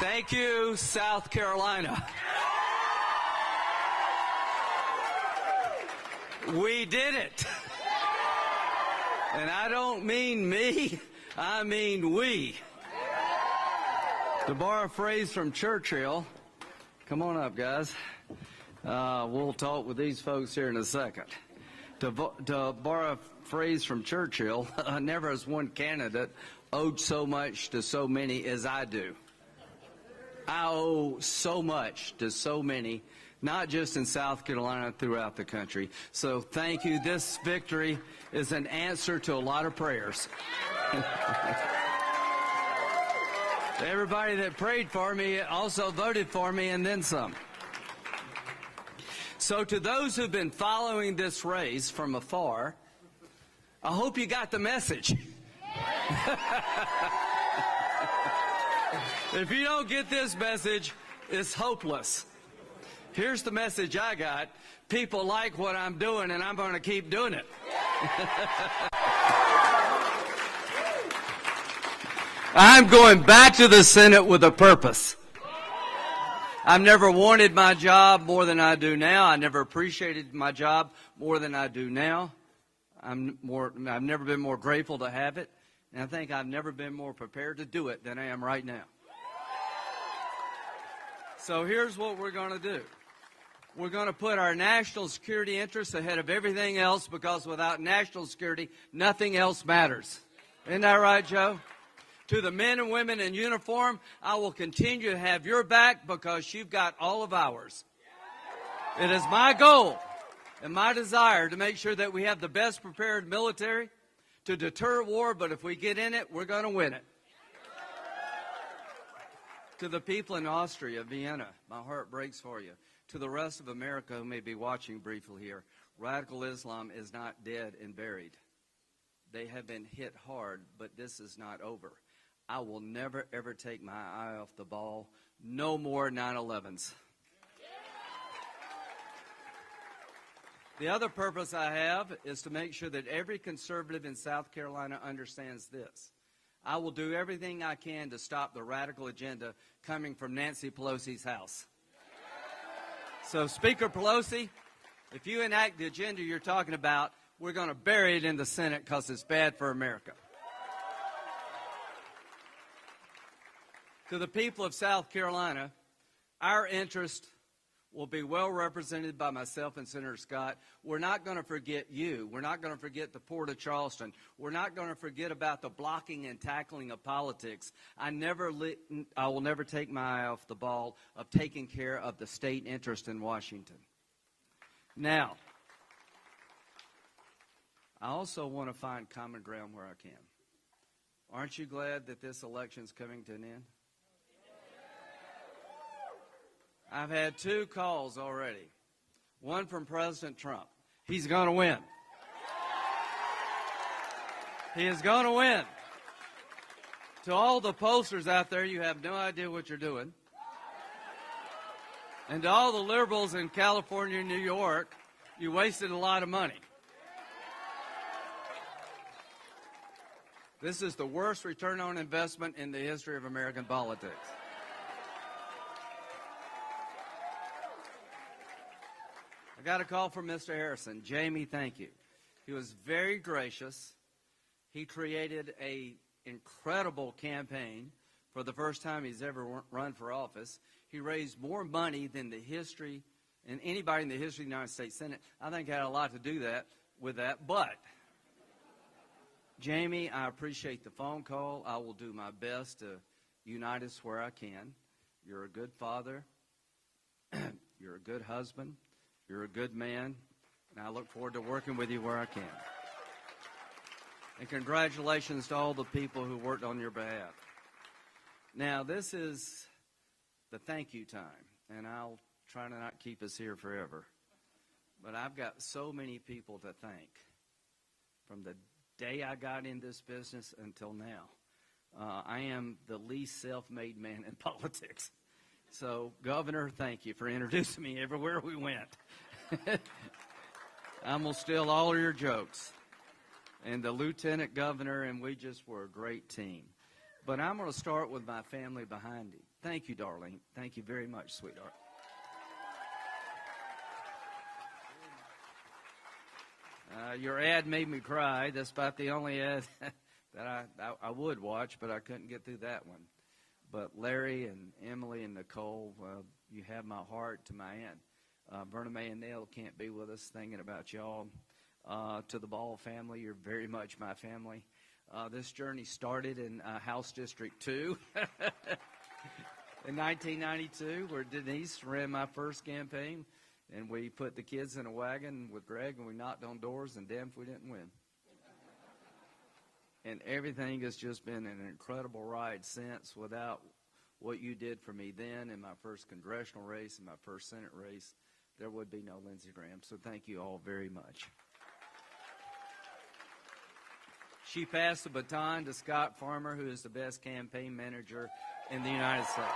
Thank you, South Carolina. We did it. And I don't mean me, I mean we. To borrow a phrase from Churchill, come on up, guys. We'll talk with these folks here in a second. To borrow a phrase from Churchill, never has one candidate owed so much to so many as I do. I owe so much to so many, not just in South Carolina, throughout the country. So thank you. This victory is an answer to a lot of prayers. Everybody that prayed for me also voted for me, and then some. So to those who've been following this race from afar, I hope you got the message. If you don't get this message, it's hopeless. Here's the message I got. People like what I'm doing, and I'm going to keep doing it. I'm going back to the Senate with a purpose. I've never wanted my job more than I do now. I never appreciated my job more than I do now. I've never been more grateful to have it, and I think I've never been more prepared to do it than I am right now. So here's what we're going to do. We're going to put our national security interests ahead of everything else, because without national security, nothing else matters. Isn't that right, Joe? To the men and women in uniform, I will continue to have your back because you've got all of ours. It is my goal and my desire to make sure that we have the best prepared military to deter war, but if we get in it, we're going to win it. To the people in Austria, Vienna, my heart breaks for you. To the rest of America who may be watching briefly here, radical Islam is not dead and buried. They have been hit hard, but this is not over. I will never, ever take my eye off the ball. No more 9/11s. The other purpose I have is to make sure that every conservative in South Carolina understands this. I will do everything I can to stop the radical agenda coming from Nancy Pelosi's house. So, Speaker Pelosi, if you enact the agenda you're talking about, we're going to bury it in the Senate because it's bad for America. To the people of South Carolina, our interest will be well represented by myself and Senator Scott. We're not going to forget you. We're not going to forget the Port of Charleston. We're not going to forget about the blocking and tackling of politics. I will never take my eye off the ball of taking care of the state interest in Washington. Now, I also want to find common ground where I can. Aren't you glad that this election's coming to an end? I've had 2 calls already. One from President Trump. He's going to win. He is going to win. To all the pollsters out there, you have no idea what you're doing. And to all the liberals in California and New York, you wasted a lot of money. This is the worst return on investment in the history of American politics. I got a call from Mr. Harrison. Jamie, thank you. He was very gracious. He created an incredible campaign for the first time he's ever run for office. He raised more money than anybody in the history of the United States Senate. I think had a lot to do with that. But, Jamie, I appreciate the phone call. I will do my best to unite us where I can. You're a good father. You're a good husband. You're a good man, and I look forward to working with you where I can. And congratulations to all the people who worked on your behalf. Now, this is the thank you time, and I'll try to not keep us here forever. But I've got so many people to thank from the day I got in this business until now. I am the least self-made man in politics. So, Governor, thank you for introducing me everywhere we went. I'm going to steal all of your jokes. And the Lieutenant Governor, and we just were a great team. But I'm going to start with my family behind him. Thank you, Darlene. Thank you very much, sweetheart. Your ad made me cry. That's about the only ad that I would watch, but I couldn't get through that one. But Larry and Emily and Nicole, you have my heart to my end. Verna Mae and Nell can't be with us, thinking about y'all. To the Ball family, you're very much my family. This journey started in House District 2 in 1992, where Denise ran my first campaign. And we put the kids in a wagon with Greg, and we knocked on doors, and damn if we didn't win. And everything has just been an incredible ride since. Without what you did for me then in my first congressional race and my first Senate race, there would be no Lindsey Graham. So thank you all very much. She passed the baton to Scott Farmer, who is the best campaign manager in the United States.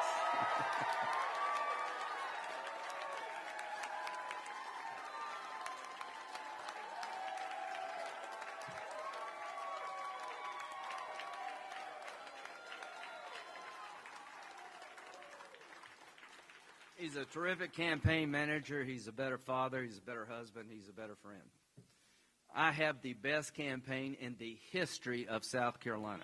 He's a terrific campaign manager. He's a better father. He's a better husband. He's a better friend. I have the best campaign in the history of South Carolina.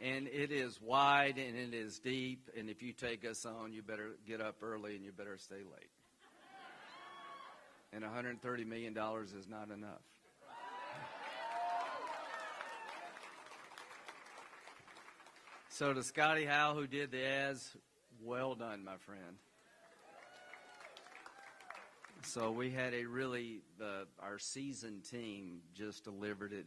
And it is wide and it is deep. And if you take us on, you better get up early and you better stay late. And $130 million is not enough. So to Scotty Howe, who did the ads, well done, my friend. So we had a really, our seasoned team just delivered it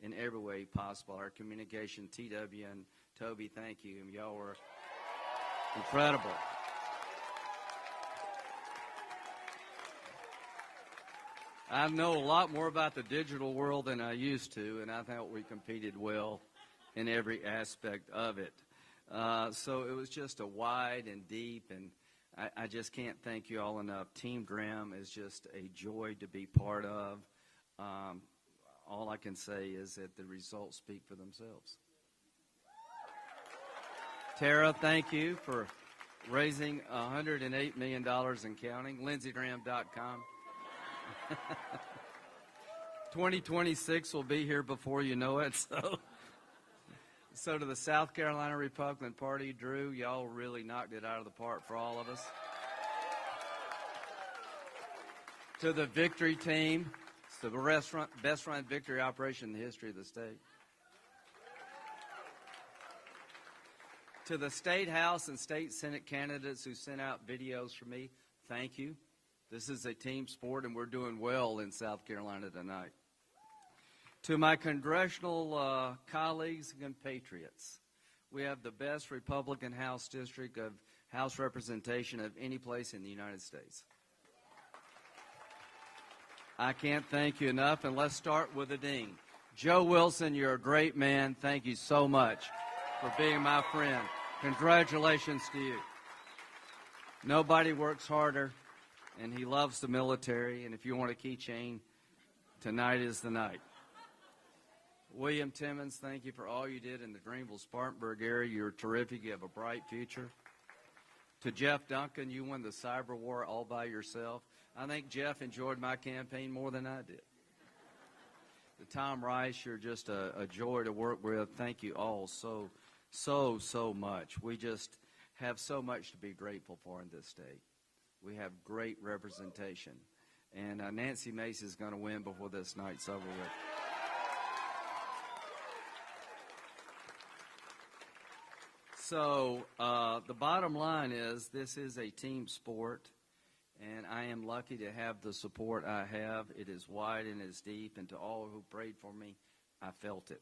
in every way possible. Our communication, TW and Toby, thank you. Y'all were incredible. I know a lot more about the digital world than I used to, and I thought we competed well in every aspect of it. So it was just a wide and deep, and I just can't thank you all enough. Team Graham is just a joy to be part of. All I can say is that the results speak for themselves. Tara, thank you for raising $108 million and counting. LindseyGraham.com. 2026 will be here before you know it, So to the South Carolina Republican Party, Drew, y'all really knocked it out of the park for all of us. To the Victory Team, it's the best run victory operation in the history of the state. To the State House and State Senate candidates who sent out videos for me, thank you. This is a team sport, and we're doing well in South Carolina tonight. To my congressional colleagues and compatriots, we have the best Republican House district of House representation of any place in the United States. I can't thank you enough, and let's start with the dean. Joe Wilson, you're a great man. Thank you so much for being my friend. Congratulations to you. Nobody works harder, and he loves the military, and if you want a keychain, tonight is the night. William Timmons, thank you for all you did in the Greenville-Spartanburg area. You're terrific. You have a bright future. To Jeff Duncan, you won the cyber war all by yourself. I think Jeff enjoyed my campaign more than I did. To Tom Rice, you're just a joy to work with. Thank you all so much. We just have so much to be grateful for in this state. We have great representation. And Nancy Mace is going to win before this night's over with. So the bottom line is this is a team sport, and I am lucky to have the support I have. It is wide and it is deep, and to all who prayed for me, I felt it.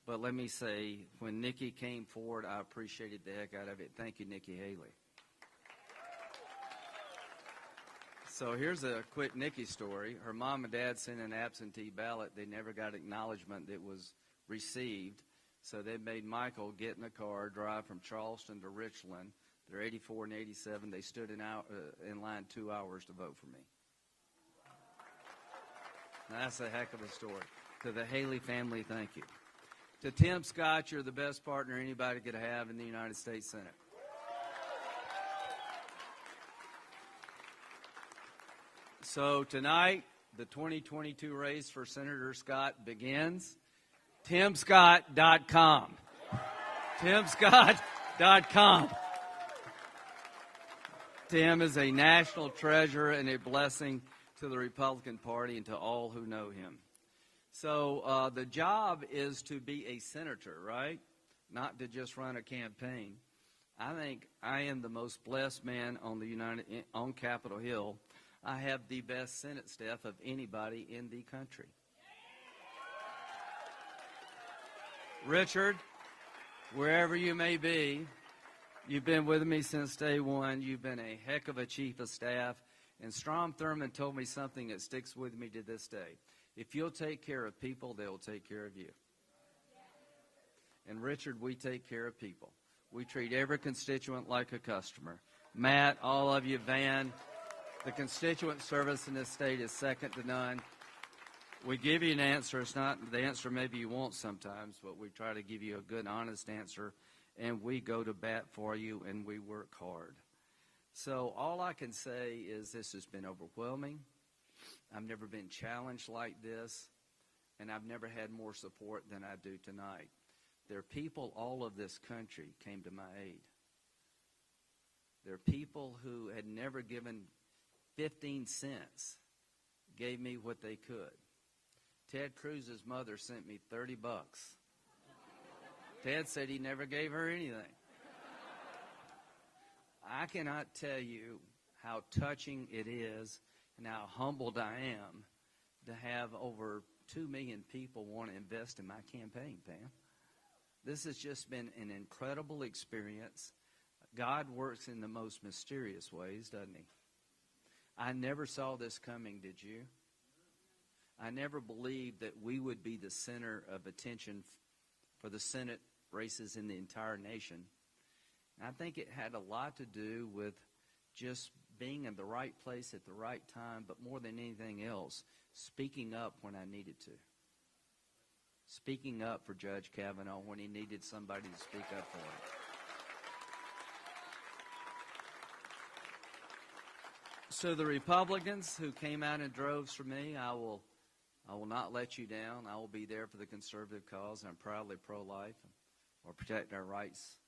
But let me say, when Nikki came forward, I appreciated the heck out of it. Thank you, Nikki Haley. So here's a quick Nikki story. Her mom and dad sent an absentee ballot. They never got acknowledgement that it was received. So they made Michael get in a car, drive from Charleston to Richland. They're 84 and 87. They stood in line 2 hours to vote for me. Now, that's a heck of a story. To the Haley family, thank you. To Tim Scott, you're the best partner anybody could have in the United States Senate. So tonight, the 2022 race for Senator Scott begins. TimScott.com. TimScott.com. Tim is a national treasure and a blessing to the Republican Party and to all who know him. So the job is to be a senator, right? Not to just run a campaign. I think I am the most blessed man on Capitol Hill. I have the best Senate staff of anybody in the country. Richard, wherever you may be, you've been with me since day one. You've been a heck of a chief of staff. And Strom Thurmond told me something that sticks with me to this day. If you'll take care of people, they'll take care of you. And Richard, we take care of people. We treat every constituent like a customer. Matt, all of you, Van, the constituent service in this state is second to none. We give you an answer. It's not the answer maybe you want sometimes, but we try to give you a good, honest answer, and we go to bat for you, and we work hard. So all I can say is this has been overwhelming. I've never been challenged like this, and I've never had more support than I do tonight. There are people all of this country came to my aid. There are people who had never given 15 cents, gave me what they could. Ted Cruz's mother sent me $30. Ted said he never gave her anything. I cannot tell you how touching it is and how humbled I am to have over 2 million people want to invest in my campaign, Pam. This has just been an incredible experience. God works in the most mysterious ways, doesn't he? I never saw this coming, did you? I never believed that we would be the center of attention for the Senate races in the entire nation. And I think it had a lot to do with just being in the right place at the right time, but more than anything else, speaking up when I needed to. Speaking up for Judge Kavanaugh when he needed somebody to speak up for him. So the Republicans who came out in droves for me, I will not let you down. I will be there for the conservative cause, and I'm proudly pro-life or protect our rights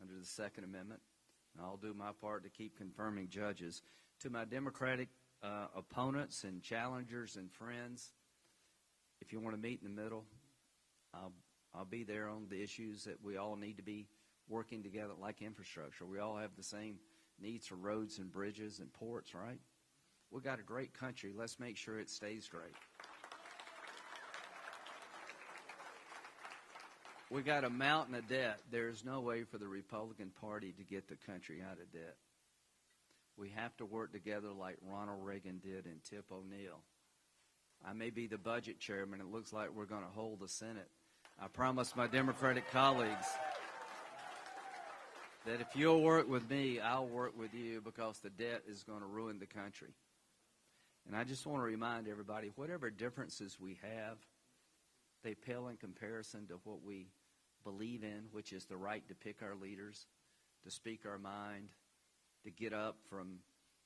under the Second Amendment. And I'll do my part to keep confirming judges. To my Democratic opponents and challengers and friends, if you want to meet in the middle, I'll be there on the issues that we all need to be working together, like infrastructure. We all have the same needs for roads and bridges and ports, right? We've got a great country. Let's make sure it stays great. We got a mountain of debt. There's no way for the Republican Party to get the country out of debt. We have to work together like Ronald Reagan did and Tip O'Neill. I may be the budget chairman. It looks like we're going to hold the Senate. I promise my Democratic colleagues that if you'll work with me, I'll work with you, because the debt is going to ruin the country. And I just want to remind everybody, whatever differences we have, they pale in comparison to what we believe in, which is the right to pick our leaders, to speak our mind, to get up from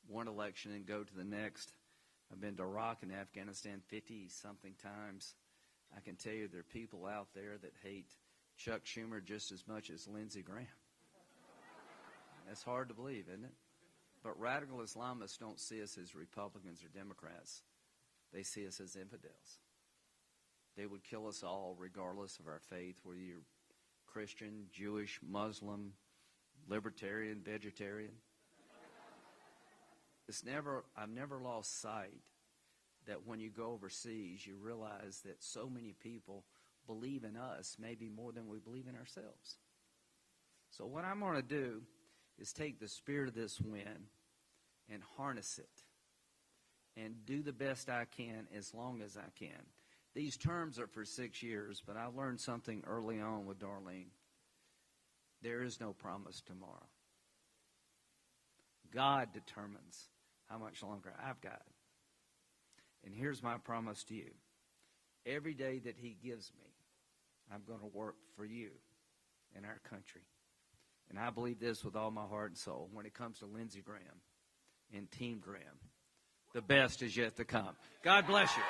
one election and go to the next. I've been to Iraq and Afghanistan 50-something times. I can tell you there are people out there that hate Chuck Schumer just as much as Lindsey Graham. That's hard to believe, isn't it? But radical Islamists don't see us as Republicans or Democrats. They see us as infidels. They would kill us all regardless of our faith, whether you're Christian, Jewish, Muslim, libertarian, vegetarian. I've never lost sight that when you go overseas, you realize that so many people believe in us maybe more than we believe in ourselves. So what I'm going to do is take the spirit of this win and harness it and do the best I can as long as I can. These terms are for 6 years, but I learned something early on with Darlene. There is no promise tomorrow. God determines how much longer I've got. And here's my promise to you. every day that he gives me, I'm going to work for you and our country. And I believe this with all my heart and soul when it comes to Lindsey Graham and Team Graham. The best is yet to come. God bless you.